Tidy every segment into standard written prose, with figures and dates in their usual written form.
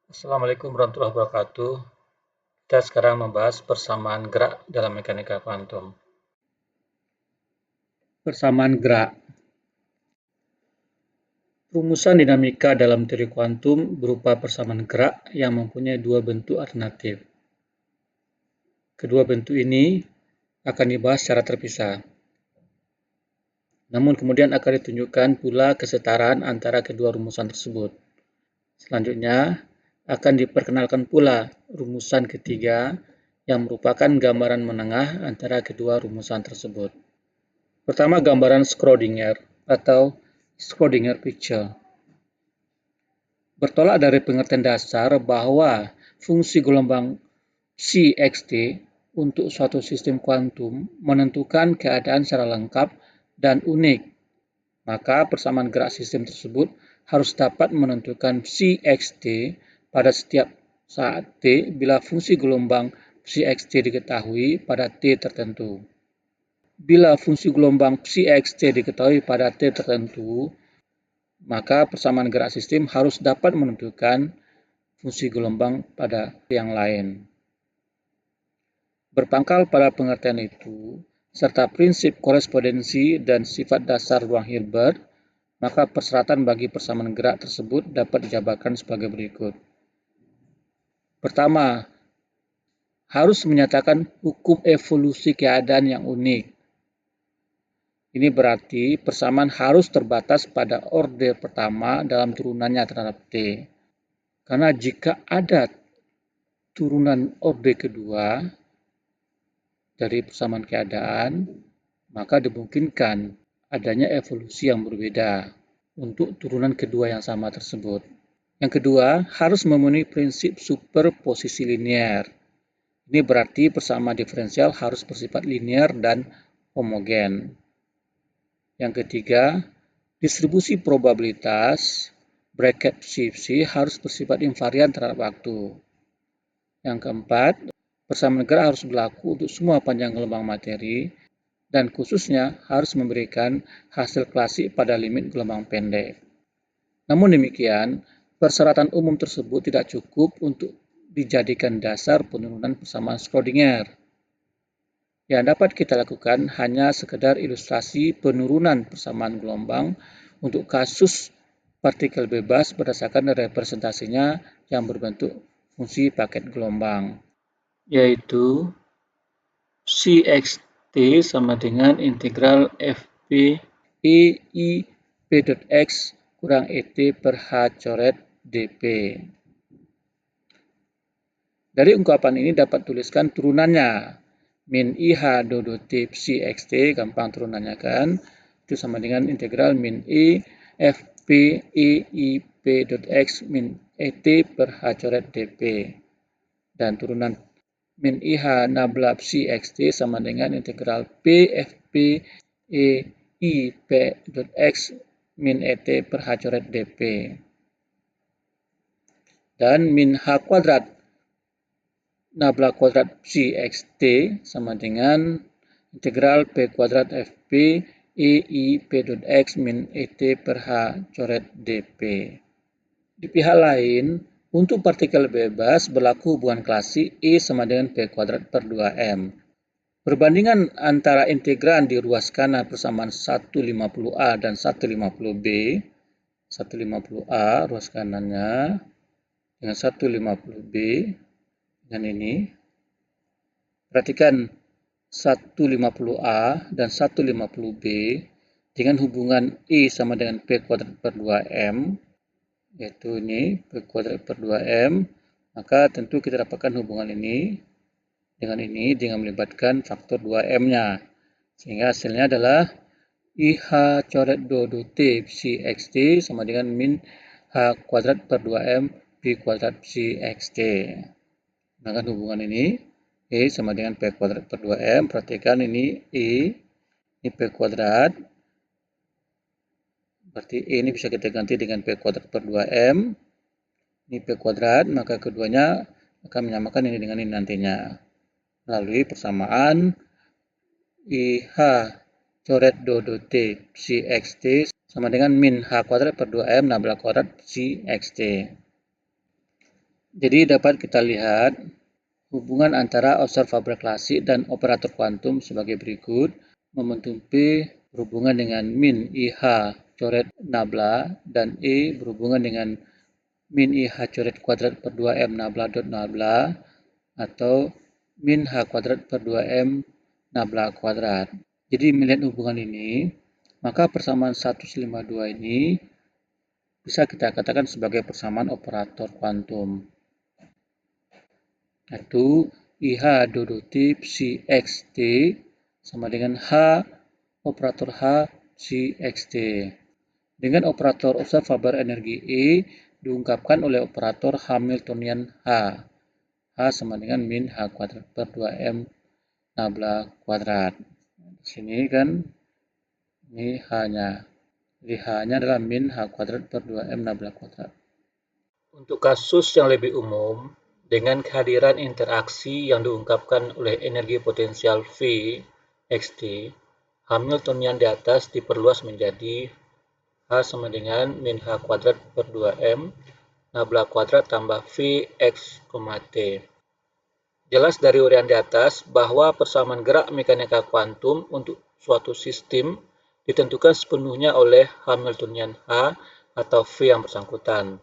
Assalamualaikum warahmatullahi wabarakatuh. Kita sekarang membahas persamaan gerak dalam mekanika kuantum. Persamaan gerak. Rumusan dinamika dalam teori kuantum berupa persamaan gerak yang mempunyai dua bentuk alternatif. Kedua bentuk ini akan dibahas secara terpisah. Namun kemudian akan ditunjukkan pula kesetaraan antara kedua rumusan tersebut. Selanjutnya akan diperkenalkan pula rumusan ketiga yang merupakan gambaran menengah antara kedua rumusan tersebut. Pertama, gambaran Schrödinger atau Schrödinger picture. Bertolak dari pengertian dasar bahwa fungsi gelombang psi xt untuk suatu sistem kuantum menentukan keadaan secara lengkap dan unik, maka persamaan gerak sistem tersebut harus dapat menentukan psi xt pada setiap saat t bila fungsi gelombang psi xt diketahui pada t tertentu. Bila fungsi gelombang psi xt diketahui pada t tertentu, maka persamaan gerak sistem harus dapat menentukan fungsi gelombang pada t yang lain. Berpangkal pada pengertian itu, serta prinsip korespondensi dan sifat dasar ruang Hilbert, maka persyaratan bagi persamaan gerak tersebut dapat dijabarkan sebagai berikut. Pertama, harus menyatakan hukum evolusi keadaan yang unik. Ini berarti persamaan harus terbatas pada orde pertama dalam turunannya terhadap T. Karena jika ada turunan orde kedua dari persamaan keadaan, maka dimungkinkan adanya evolusi yang berbeda untuk turunan kedua yang sama tersebut. Yang kedua, harus memenuhi prinsip superposisi linear. Ini berarti persamaan diferensial harus bersifat linear dan homogen. Yang ketiga, distribusi probabilitas bracket psi harus bersifat invarian terhadap waktu. Yang keempat, persamaan gerak harus berlaku untuk semua panjang gelombang materi dan khususnya harus memberikan hasil klasik pada limit gelombang pendek. Namun demikian, persyaratan umum tersebut tidak cukup untuk dijadikan dasar penurunan persamaan Schrödinger. Yang dapat kita lakukan hanya sekedar ilustrasi penurunan persamaan gelombang untuk kasus partikel bebas berdasarkan representasinya yang berbentuk fungsi paket gelombang, yaitu Cxt sama dengan integral fp ei p.x kurang et per h coret dp. Dari ungkapan ini dapat tuliskan turunannya. Min IH dot psi xt, gampang turunannya kan, itu sama dengan integral min I fp ei p.x min et per h coret dp. Dan turunan min IH nabla psi xt sama dengan integral p fp ei p.x min et per h coret dp. Dan min h kuadrat nabla kuadrat psi xt sama dengan integral p kuadrat fp ei p.x min et per h coret dp. Di pihak lain, untuk partikel bebas berlaku hubungan klasik E sama dengan p kuadrat per 2m. Perbandingan antara integran di ruas kanan persamaan 150A dan 150B, 150A ruas kanannya dengan 150B, dan ini, perhatikan 150A dan 150B dengan hubungan I sama dengan P kuadrat per 2M, yaitu ini P kuadrat per 2M, maka tentu kita dapatkan hubungan ini dengan melibatkan faktor 2M-nya. Sehingga hasilnya adalah IH coret 2 T psi xt sama dengan min H kuadrat per 2M P kuadrat psi xt. Maka hubungan ini E sama dengan P kuadrat per 2M. Perhatikan ini E, ini P kuadrat. Berarti E ini bisa kita ganti dengan P kuadrat per 2M. Ini P kuadrat, maka keduanya akan menyamakan ini dengan ini nantinya. Melalui persamaan IH coret 2 T psi xt sama dengan min H kuadrat per 2M nabla kuadrat psi xt. Jadi dapat kita lihat hubungan antara observabel klasik dan operator kuantum sebagai berikut. Momentum P berhubungan dengan min IH coret nabla dan E berhubungan dengan min IH coret kuadrat per 2M nabla dot nabla atau min H kuadrat per 2M nabla kuadrat. Jadi melihat hubungan ini, maka persamaan 152 ini bisa kita katakan sebagai persamaan operator kuantum. Yaitu IH dodotip si XT sama dengan H operator H si XT. Dengan operator observable energi E diungkapkan oleh operator Hamiltonian H. H sama dengan min H kuadrat per 2M nabla kuadrat. Di sini kan ini H-nya. Jadi H-nya adalah min H kuadrat per 2M nabla kuadrat. Untuk kasus yang lebih umum, dengan kehadiran interaksi yang diungkapkan oleh energi potensial V, xt, Hamiltonian di atas diperluas menjadi H sama dengan min H kuadrat per 2M nabla kuadrat tambah V X, T. Jelas dari uraian di atas bahwa persamaan gerak mekanika kuantum untuk suatu sistem ditentukan sepenuhnya oleh Hamiltonian H atau V yang bersangkutan.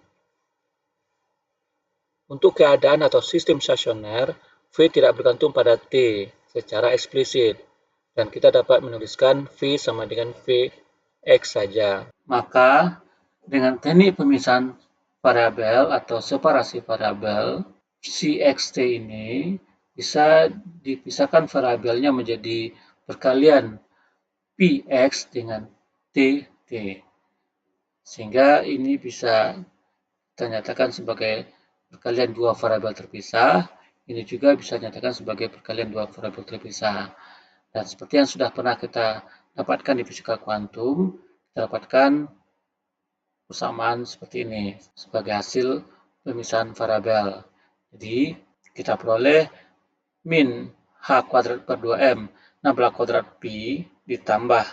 Untuk keadaan atau sistem stasioner, V tidak bergantung pada T secara eksplisit, dan kita dapat menuliskan V sama dengan V X saja. Maka, dengan teknik pemisahan variabel atau separasi variabel, CXT ini bisa dipisahkan variabelnya menjadi perkalian PX dengan TT. Sehingga ini bisa kita nyatakan sebagai perkalian dua variabel terpisah, ini juga bisa dinyatakan sebagai perkalian dua variabel terpisah. Dan seperti yang sudah pernah kita dapatkan di fisika kuantum, kita dapatkan persamaan seperti ini sebagai hasil pemisahan variabel. Jadi, kita peroleh min H kuadrat per 2M nabla kuadrat Pi ditambah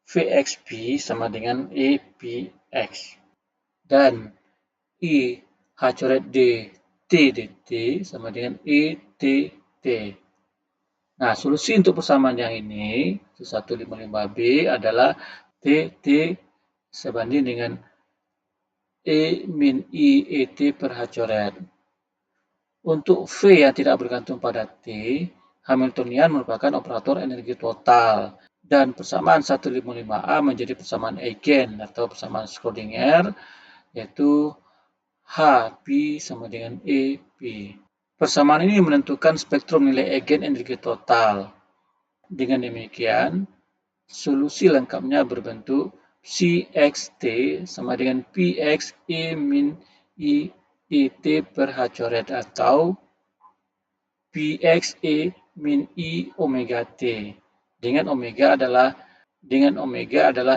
VXP sama dengan EPX. Dan I H coret D T dt sama dengan E T T. Nah, solusi untuk persamaan yang ini 155B adalah T T sebanding dengan E min I E T per H coret. Untuk V yang tidak bergantung pada T, Hamiltonian merupakan operator energi total. Dan persamaan 155A menjadi persamaan Eigen atau persamaan Schrödinger, yaitu H pi sama dengan E pi. Persamaan ini menentukan spektrum nilai eigen energi total. Dengan demikian, solusi lengkapnya berbentuk CXT sama dengan PX E min I ET per H coret atau PX E min I omega T. Dengan omega adalah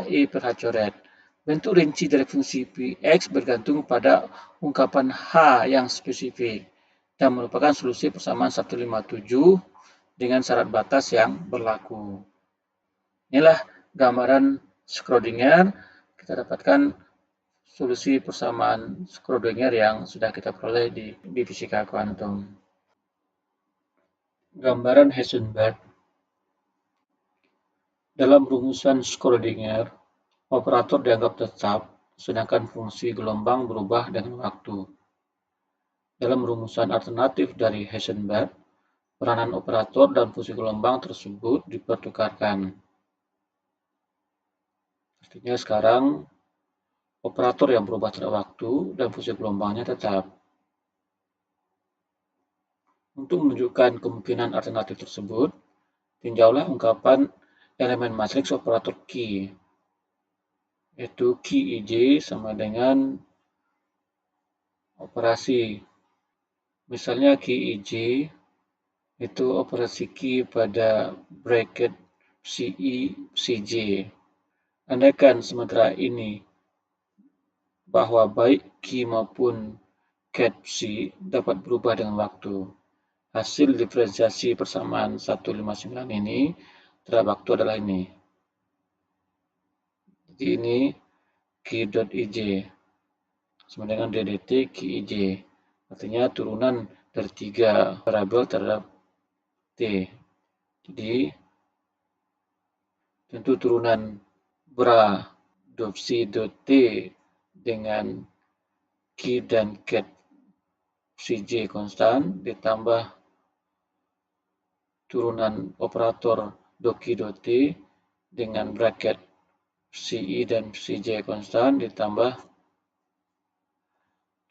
E per H coret. Bentuk rinci dari fungsi Px bergantung pada ungkapan H yang spesifik dan merupakan solusi persamaan 157 dengan syarat batas yang berlaku. Inilah gambaran Schrödinger. Kita dapatkan solusi persamaan Schrödinger yang sudah kita peroleh di fisika kuantum. Gambaran Heisenberg. Dalam rumusan Schrödinger, operator dianggap tetap, sedangkan fungsi gelombang berubah dengan waktu. Dalam rumusan alternatif dari Heisenberg, peranan operator dan fungsi gelombang tersebut dipertukarkan. Artinya sekarang operator yang berubah terhadap waktu dan fungsi gelombangnya tetap. Untuk menunjukkan kemungkinan alternatif tersebut, tinjaulah ungkapan elemen matriks operator Q, yaitu Qij sama dengan operasi. Misalnya Qij itu operasi Q pada bracket Ci, Cj. Andaikan sementara ini bahwa baik Q maupun ket Psi dapat berubah dengan waktu. Hasil diferensiasi persamaan 159 ini terhadap waktu adalah ini. Jadi ini Q.ij sama dengan ddt Qij. artinya turunan dari 3 variabel terhadap T. Jadi, tentu turunan bra .c.t dengan key dan cat cj konstan ditambah turunan operator doki.t dengan bracket ci dan cj konstan ditambah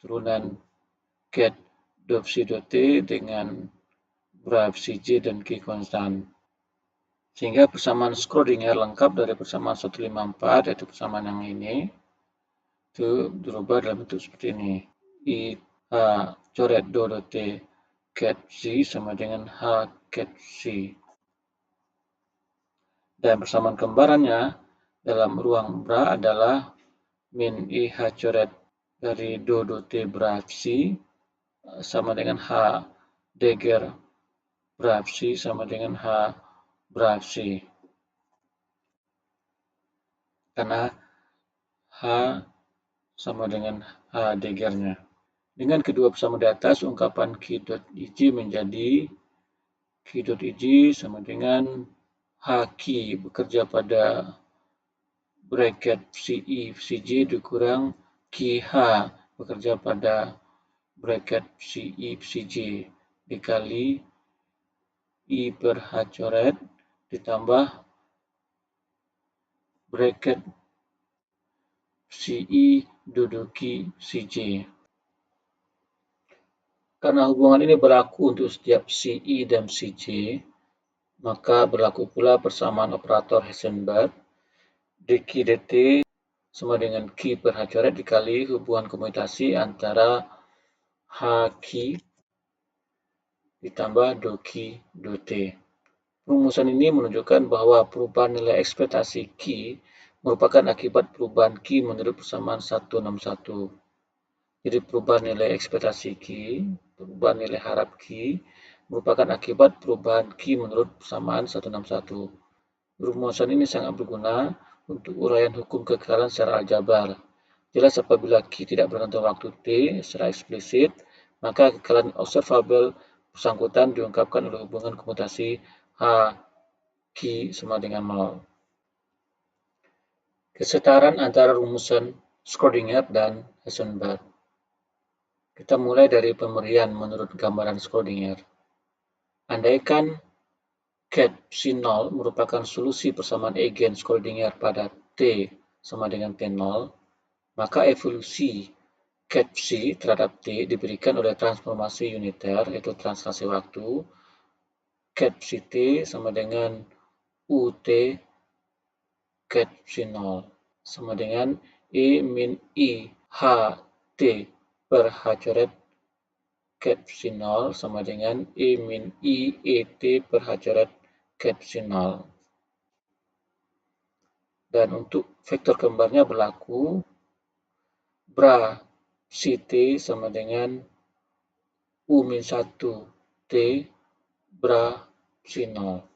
turunan cat.c.t dengan braf cj dan key konstan. Sehingga persamaan Schrödinger lengkap dari persamaan 154, yaitu persamaan yang ini, itu dirubah dalam bentuk seperti ini. I H coret do T cat C sama dengan H cat C. Dan persamaan kembarannya dalam ruang bra adalah min I H coret dari do T braf C sama dengan H dagger braf C sama dengan H braf C. Karena H sama dengan H daggernya. Dengan kedua persamaan di atas, ungkapan Q.ij menjadi Q.ij sama dengan H bekerja pada bracket CI CJ dikurang QH bekerja pada bracket CI CJ dikali I per H coret ditambah bracket CI duduki CJ. Karena hubungan ini berlaku untuk setiap CI dan CJ, maka berlaku pula persamaan operator Heisenberg dq dt sama dengan Q per H coret dikali hubungan komutasi antara H Q ditambah do Q do T. Rumusan ini menunjukkan bahwa perubahan nilai ekspektasi Q merupakan akibat perubahan Q menurut persamaan 161. Jadi perubahan nilai ekspektasi Q, perubahan nilai harap Q, merupakan akibat perubahan Q menurut persamaan 161. Rumusan ini sangat berguna untuk uraian hukum kekeralan secara aljabar. Jelas apabila Q tidak bergantung waktu T secara eksplisit, maka kekeralan observable bersangkutan diungkapkan oleh hubungan komutasi H Q sama dengan 0. Kesetaraan antara rumusan Schrödinger dan Heisenberg. Kita mulai dari pemberian menurut gambaran Schrödinger. Andaikan cat C0 merupakan solusi persamaan Eigen Schrödinger pada T sama dengan T0, maka evolusi cat C terhadap T diberikan oleh transformasi uniter, yaitu translasi waktu, cat Ct sama dengan UT cat C0 sama dengan E min I H T per H coret cat C0 sama dengan E min I ET per H coret cat C0. Dan untuk vektor kembarnya berlaku bra Ct sama dengan U min 1 T bra C0.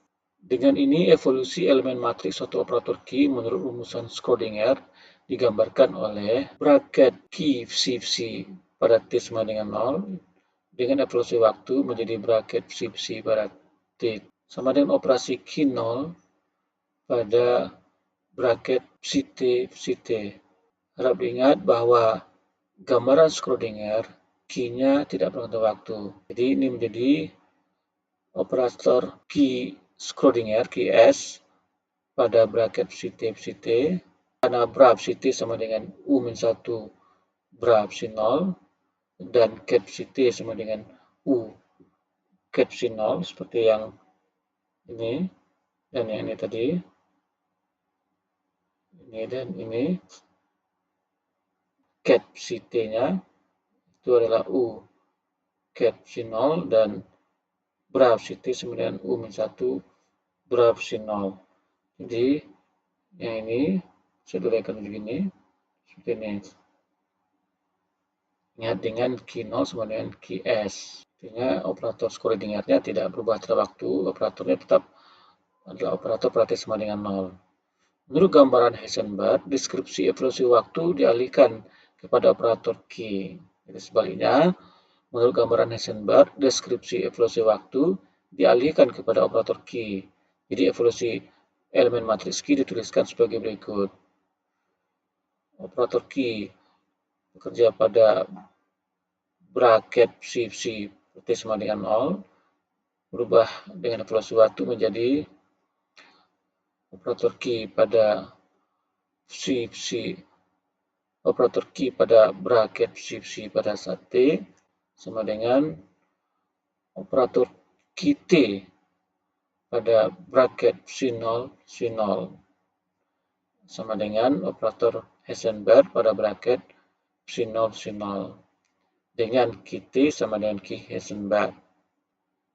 Dengan ini evolusi elemen matriks suatu operator Q menurut rumusan Schrödinger digambarkan oleh bracket Q C pada T sama dengan 0 dengan evolusi waktu menjadi bracket C pada T sama dengan operasi Q0 pada bracket Ct. Harap diingat bahwa gambaran Schrödinger Q-nya tidak bergantung waktu. Jadi ini menjadi operator Q Schrödinger Qs pada bracket Ct karena braf Ct sama dengan U min 1 braf C0 dan cat Ct sama dengan U cat C0 seperti yang ini dan yang ini tadi, ini dan ini. Cat Ct-nya itu adalah U cat C0 dan braf Ct sama dengan U min 1 braf C0. Jadi yang ini saya uraikan begini seperti ini. Ingat dengan Q0 sama dengan Qs. Artinya operator Schrödinger-nya tidak berubah terhadap waktu, operatornya tetap adalah operator berarti sama dengan 0. Menurut gambaran Heisenberg, deskripsi evolusi waktu dialihkan kepada operator Q. Jadi sebaliknya, Menurut gambaran Heisenberg, deskripsi evolusi waktu dialihkan kepada operator key. Jadi evolusi elemen matriks key dituliskan sebagai berikut. Operator key bekerja pada bracket psi t sama dengan 0, berubah dengan evolusi waktu menjadi operator key pada operator key pada bracket psi pada saat t sama dengan operator key t pada bracket psi 0 sama dengan operator Heisenberg pada bracket psi 0 dengan key t sama dengan key Heisenberg.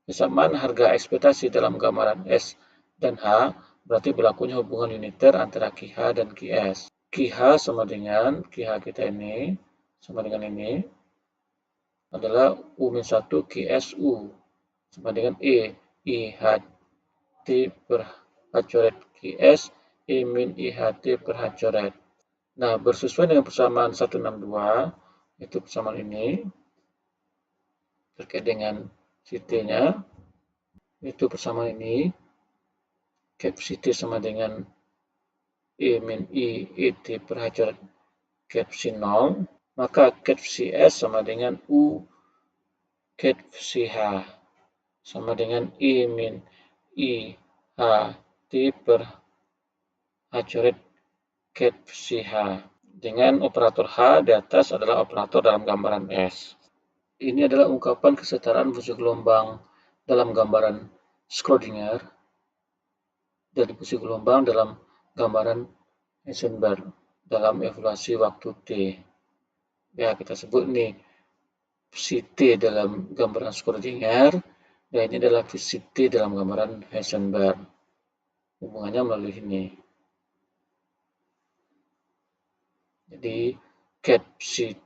Kesamaan harga ekspektasi dalam gambaran S dan H berarti berlakunya hubungan uniter antara QH dan QS. QH sama dengan QH kita ini sama dengan ini adalah U-1 QSU sama dengan IHT per H coret QS min IHT per H coret. Nah, bersesuaian dengan persamaan 162, itu persamaan ini terkait dengan T-nya, itu persamaan ini cap T sama dengan E min I ET per H coret cap 0, maka cap S sama dengan U cap H sama dengan I min I H T per H coret cap H. Dengan operator H di atas adalah operator dalam gambaran S. Ini adalah ungkapan kesetaraan fungsi gelombang dalam gambaran Schrödinger dan fungsi gelombang dalam gambaran Heisenberg dalam evaluasi waktu T. Ya, kita sebut nih psi T dalam gambaran Schrödinger dan ini adalah psi T dalam gambaran Heisenberg. Hubungannya melalui ini. Jadi, ket psi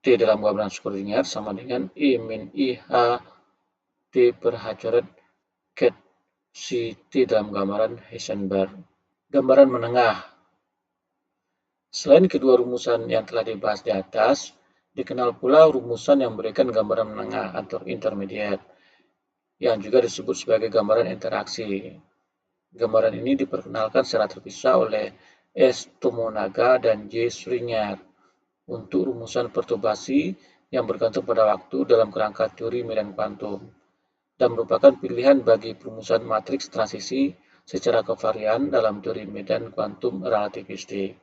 T dalam gambaran Schrödinger sama dengan I min I H T per H coret ket psi T dalam gambaran Heisenberg. Gambaran menengah. Selain kedua rumusan yang telah dibahas di atas, dikenal pula rumusan yang memberikan gambaran menengah atau intermediate, yang juga disebut sebagai gambaran interaksi. Gambaran ini diperkenalkan secara terpisah oleh S. Tomonaga dan J. Schringer untuk rumusan perturbasi yang bergantung pada waktu dalam kerangka teori medan kuantum dan merupakan pilihan bagi perumusan matriks transisi secara kovarian dalam teori medan kuantum relativistik.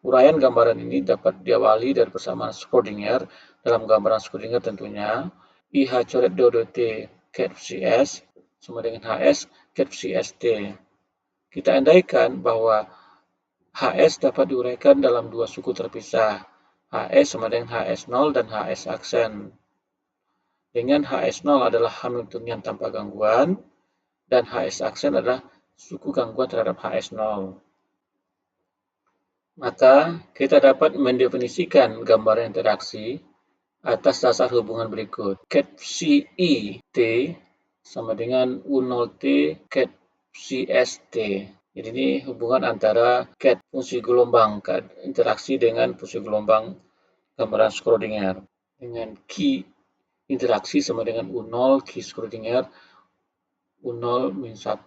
Uraian gambaran ini dapat diawali dari persamaan Schrödinger dalam gambaran Schrödinger tentunya IH coret dot ket psi S sama dengan HS ket psi ST. Kita andaikan bahwa HS dapat diuraikan dalam dua suku terpisah, HS sama dengan HS0 dan HS aksen. Dengan HS0 adalah Hamiltonian tanpa gangguan dan HS aksen adalah suku gangguan terhadap HS0. Maka kita dapat mendefinisikan gambaran interaksi atas dasar hubungan berikut. Ket psi I T sama dengan U0T ket psi ST. Jadi ini hubungan antara ket fungsi gelombang interaksi dengan fungsi gelombang gambaran Schrödinger. Dengan Q interaksi sama dengan U0 Q Schrödinger U0 min 1.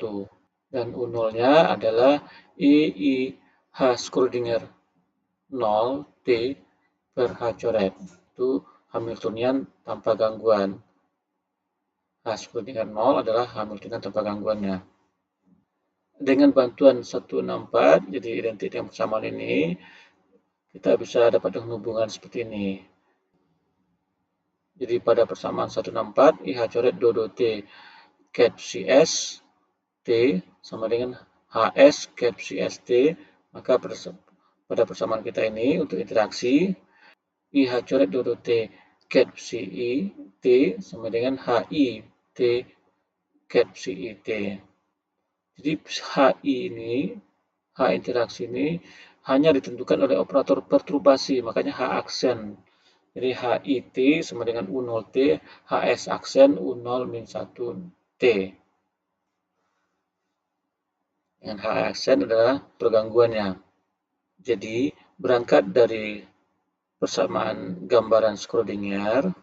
Dan U0-nya adalah IH Schrödinger 0 T per H coret. Itu Hamiltonian tanpa gangguan. H Schrödinger 0 adalah Hamiltonian tanpa gangguannya. Dengan bantuan 164, jadi identik dengan persamaan ini, kita bisa dapat hubungan seperti ini. Jadi pada persamaan 164, IH coret dot ket psi S T sama dengan HS ket psi ST, maka pada persamaan kita ini untuk interaksi IH coret dot ket psi I T sama dengan HI T ket psi I T. Jadi HI ini, H interaksi ini hanya ditentukan oleh operator perturbasi, makanya H aksen. Jadi HIT sama dengan U0T, HS aksen U0 min 1T. Dengan H aksen adalah pergangguannya. Jadi berangkat dari persamaan gambaran Schrödinger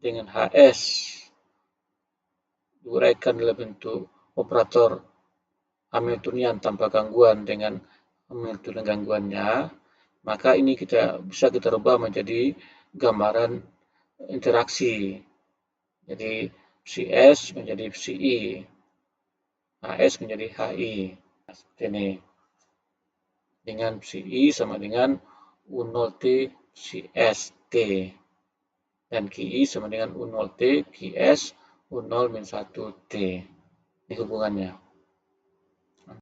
dengan HS diuraikan dalam bentuk operator Hamiltonian tanpa gangguan dengan Hamiltonian gangguannya, maka ini bisa kita rubah menjadi gambaran interaksi. Jadi Cs menjadi Ci, Hs menjadi Hi. Seperti ini. Dengan Ci sama dengan U0T Cs T. Dan Ki sama dengan U0T Qs U0-1 T. Ini hubungannya.